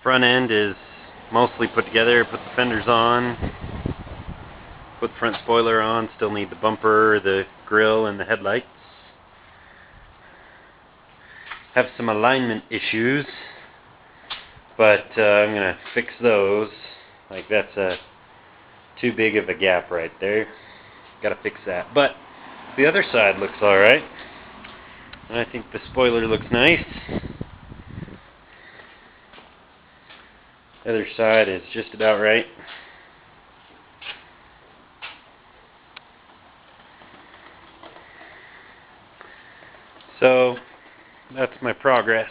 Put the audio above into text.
Front end is mostly put together. Put the fenders on, put the front spoiler on. Still need the bumper, the grille, and the headlights. Have some alignment issues, but I'm gonna fix those. Like, that's too big of a gap right there. Gotta fix that. But the other side looks alright. And I think the spoiler looks nice. The other side is just about right. So that's my progress.